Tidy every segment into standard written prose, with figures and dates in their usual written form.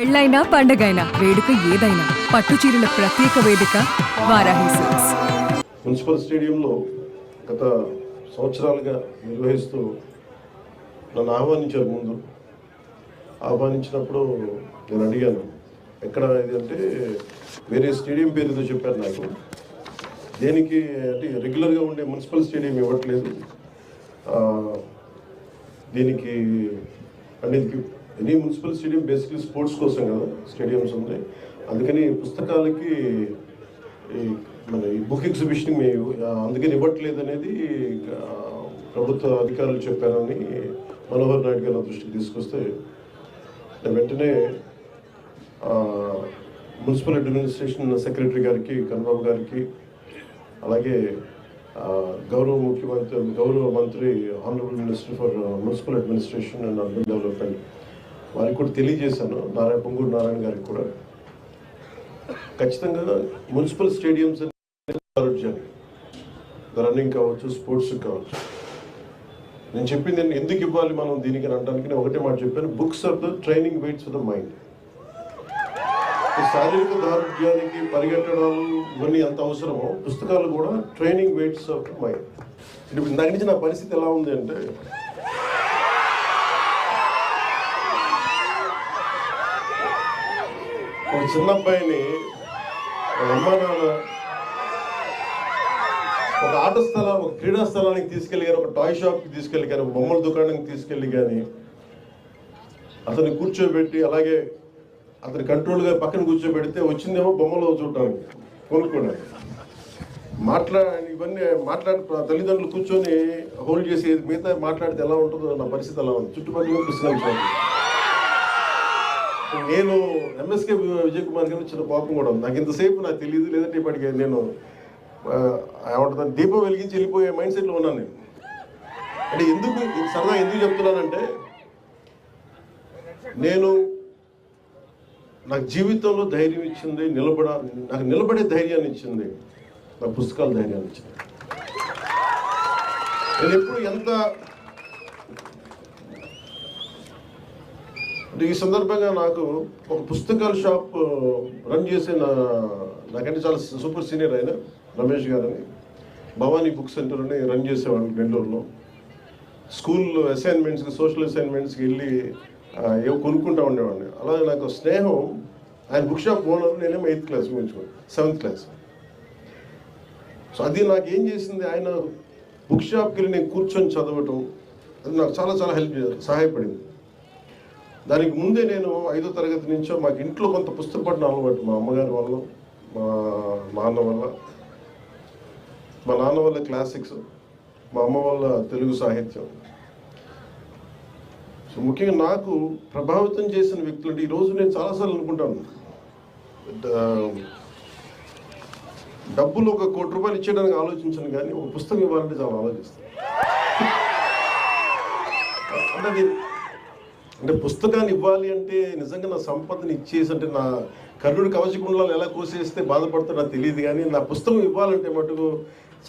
పెళ్ళైనా పండగైనా వేడుక ఏదైనా పట్టు చీరల ప్రత్యేక వేదిక వారాహి సిల్క్స్. మున్సిపల్ స్టేడియంలో గత సంవత్సరాలుగా నిర్వహిస్తూ నన్ను ఆహ్వానించారు. ముందు ఆహ్వానించినప్పుడు నేను అడిగాను, ఎక్కడ ఇది అంటే వేరే స్టేడియం పేరుతో చెప్పారు నాకు. దేనికి అంటే రెగ్యులర్గా ఉండే మున్సిపల్ స్టేడియం ఇవ్వట్లేదు, దీనికి అంటే any municipal stadium basically sports కోసం కదా స్టేడియంస్ ఉంది, అందుకని పుస్తకాలకి మన ఈ బుక్ ఎగ్జిబిషన్ మేము అందుకని ఇవ్వట్లేదు అనేది ప్రభుత్వ అధికారులు చెప్పారని మనోహర్ నాయుడు గారి దృష్టికి తీసుకొస్తే వెంటనే మున్సిపల్ అడ్మినిస్ట్రేషన్ సెక్రటరీ గారికి, కన్నబాబు గారికి, అలాగే గౌరవ మంత్రి honourable minister for municipal administration and urban development వారికి కూడా తెలియజేశాను, పొంగూరు నారాయణ గారికి కూడా. ఖచ్చితంగా మున్సిపల్ స్టేడియంస్ ఆరోగ్యాన్ని రన్నింగ్ కావచ్చు, స్పోర్ట్స్ కావచ్చు. నేను చెప్పింది ఎందుకు ఇవ్వాలి మనం దీనికి అనడానికి నేను ఒకటే మాట చెప్పాను, books are the training weights for the mind. శారీరక దారుఢ్యానికి పరిగెట్టడాలు ఇవన్నీ ఎంత అవసరమో పుస్తకాలు కూడా training weights of the mind. ఇప్పుడు ఇందాక నుంచి నా పరిస్థితి ఎలా ఉంది అంటే, ఒక చిన్న అబ్బాయిని అమ్మా నాన్న ఒక ఆట స్థలం, ఒక క్రీడా స్థలానికి తీసుకెళ్ళి కానీ, ఒక టాయ్ షాప్కి తీసుకెళ్ళి కానీ, ఒక బొమ్మల దుకాణానికి తీసుకెళ్ళి కానీ అతన్ని కూర్చోబెట్టి అలాగే అతని కంట్రోల్గా పక్కన కూర్చోబెడితే వచ్చిందేమో బొమ్మలు చూడటానికి, కొనుక్కోవడానికి. ఇవన్నీ తల్లిదండ్రులు కూర్చొని హోల్డ్ చేసి మిగతా మాట్లాడితే ఎలా ఉంటుందో నా పరిస్థితి ఎలా ఉంది. చుట్టుపక్కల పుస్తకాలు నేను ఎంఎస్కే విజయ్ కుమార్ గారు చిన్న కోపం కూడా ఉంది నాకు. ఇంతసేపు నాకు తెలియదు, లేదంటే ఇప్పటికే నేను ఏమంటుందని దీపం వెలిగించి వెళ్ళిపోయే మైండ్ సెట్లో ఉన్నాను నేను. అంటే సరదా ఎందుకు చెప్తున్నానంటే, నాకు జీవితంలో ధైర్యం ఇచ్చింది, నాకు నిలబడే ధైర్యాన్ని ఇచ్చింది నా పుస్తకాల ధైర్యాన్ని ఇచ్చింది. నేను ఎప్పుడు అంటే ఈ సందర్భంగా నాకు ఒక పుస్తకాల షాప్ రన్ చేసే నాకంటే చాలా సూపర్ సీనియర్ అయిన రమేష్ గారని భవానీ బుక్ సెంటర్ని రన్ చేసేవాళ్ళు బెంగళూరులో. స్కూల్ అసైన్మెంట్స్కి, సోషల్ అసైన్మెంట్స్కి వెళ్ళి ఏవో కొనుక్కుంటా ఉండేవాడిని. అలాగే నాకు స్నేహం, ఆయన బుక్ షాప్ ఓనర్, నేనేమో 8th class ముగించుకోండి, 7th class. So అది నాకు ఏం చేసింది, ఆయన బుక్ షాప్కి వెళ్ళి నేను కూర్చొని చదవటం, అది నాకు చాలా చాలా సహాయపడింది. దానికి ముందే నేను 5వ తరగతి నుంచో మాకు ఇంట్లో కొంత పుస్తక పఠనం అలవాటు, మా అమ్మగారి వల్ల, మా నాన్న వల్ల క్లాసిక్స్, మా అమ్మ వల్ల తెలుగు సాహిత్యం. సో ముఖ్యంగా నాకు ప్రభావితం చేసిన వ్యక్తులు అంటే ఈరోజు నేను చాలాసార్లు అనుకుంటాను, డబ్బులు 1 కోటి రూపాయలు ఇచ్చేయడానికి ఆలోచించను, కానీ ఒక పుస్తకం ఇవ్వాలంటే చాలా ఆలోచిస్తాను. అంటే పుస్తకాన్ని ఇవ్వాలి అంటే నిజంగా నా సంపదను ఇచ్చేసి, అంటే నా కర్ణుడి కవచకుండలాలు ఎలా కోసేస్తే బాధపడుతుందో నాకు తెలియదు, కానీ నా పుస్తకం ఇవ్వాలంటే మటుకు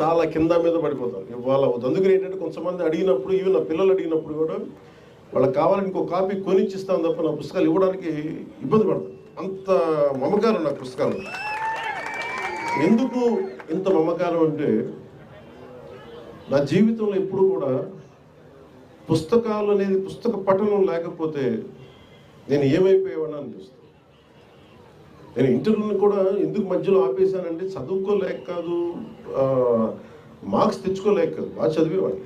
చాలా కింద మీద పడిపోతాను, ఇవ్వాలవుతుంది. అందుకని ఏంటంటే కొంతమంది అడిగినప్పుడు, ఈవెన్ నా పిల్లలు అడిగినప్పుడు కూడా వాళ్ళకి కావాలని ఇంకో కాపీ కొనిచ్చిస్తాను తప్ప నా పుస్తకాలు ఇవ్వడానికి ఇబ్బంది పడతాను. అంత మమకారం నాకు పుస్తకాలు. ఎందుకు ఇంత మమకారం అంటే, నా జీవితంలో ఎప్పుడు కూడా పుస్తకాలు అనేది, పుస్తక పఠనం లేకపోతే నేను ఏమైపోయేవాడిని అనిపిస్తుంది. నేను ఇంటర్వ్యూని కూడా ఎందుకు మధ్యలో ఆపేశానంటే, చదువుకోలేక కాదు, మార్క్స్ తెచ్చుకోలేక కాదు, బాగా చదివేవాడిని.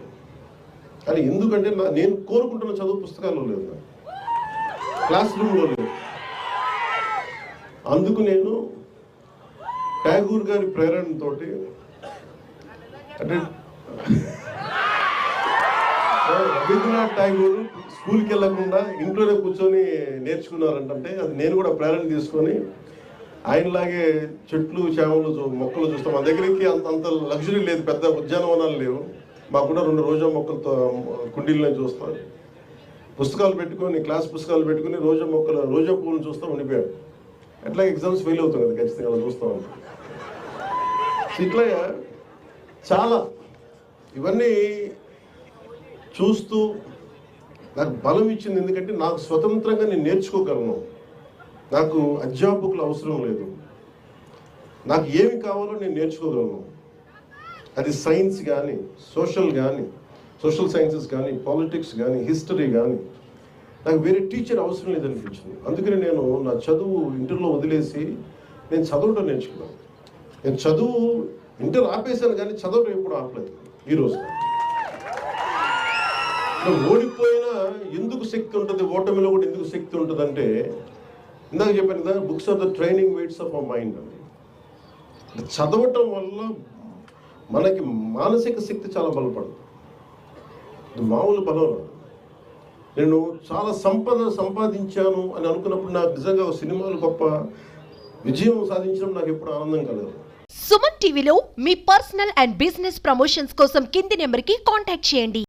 కానీ ఎందుకంటే నేను కోరుకుంటున్న చదువు పుస్తకాల్లో లేదు, క్లాస్ రూమ్లో లేదు. అందుకు నేను ట్యాగూర్ గారి ప్రేరణతో, అంటే రవీంద్రనాథ్ ఠాగూర్ స్కూల్కి వెళ్ళకుండా ఇంట్లోనే కూర్చొని నేర్చుకున్నారంటే, అది నేను కూడా ప్రేరణ తీసుకొని ఆయనలాగే చెట్లు, చేమలు, మొక్కలు చూస్తాం. మా దగ్గరికి అంత లగ్జరీ లేదు, పెద్ద ఉద్యానవనాలు లేవు. మాకు కూడా 2 రోజా మొక్కలతో కుండీలనే చూస్తాం. పుస్తకాలు పెట్టుకొని, క్లాస్ పుస్తకాలు పెట్టుకుని రోజా పువ్వులను చూస్తూ ఉండిపోయాడు. ఎట్లా ఎగ్జామ్స్ ఫెయిల్ అవుతాం కదా, ఖచ్చితంగా అలా చూస్తూ ఉంటాం. ఇట్లా చాలా ఇవన్నీ చూస్తూ నాకు బలం ఇచ్చింది. ఎందుకంటే నాకు స్వతంత్రంగా నేను నేర్చుకోగలను. నాకు అధ్యాపకులు అవసరం లేదు. నాకు ఏమి కావాలో నేను నేర్చుకోగలను. అది సైన్స్ కానీ, సోషల్ సైన్సెస్ కానీ, పాలిటిక్స్ కానీ, హిస్టరీ కానీ, నాకు వేరే టీచర్ అవసరం లేదనిపించింది. అందుకని నేను నా చదువు ఇంటర్లో వదిలేసి నేను చదవటం నేర్చుకున్నాను. నేను చదువు ఇంటర్ ఆపేశాను కానీ చదవటం ఎప్పుడు ఆపలేదు. ఈరోజు ఓడిపోయినా ఎందుకు శక్తి ఉంటుంది, ఓటమిలో కూడా ఎందుకు శక్తి ఉంటుంది అంటే, ఇందాక చెప్పాను కదా, books are the training weights of our mind అని. చదవటం వల్ల మనకి మానసిక శక్తి చాలా బలపడుతుంది. ఇది మామూలు బలం. నేను చాలా సంపాదించాను అని అనుకున్నప్పుడు నాకు నిజంగా సినిమాలు గొప్ప విజయం సాధించడం నాకు ఎప్పుడు ఆనందం కలగదు. సుమన్ టీవీలో మీ పర్సనల్ అండ్ బిజినెస్ ప్రమోషన్స్ కోసం కింది నెంబర్కి కాంటాక్ట్ చేయండి.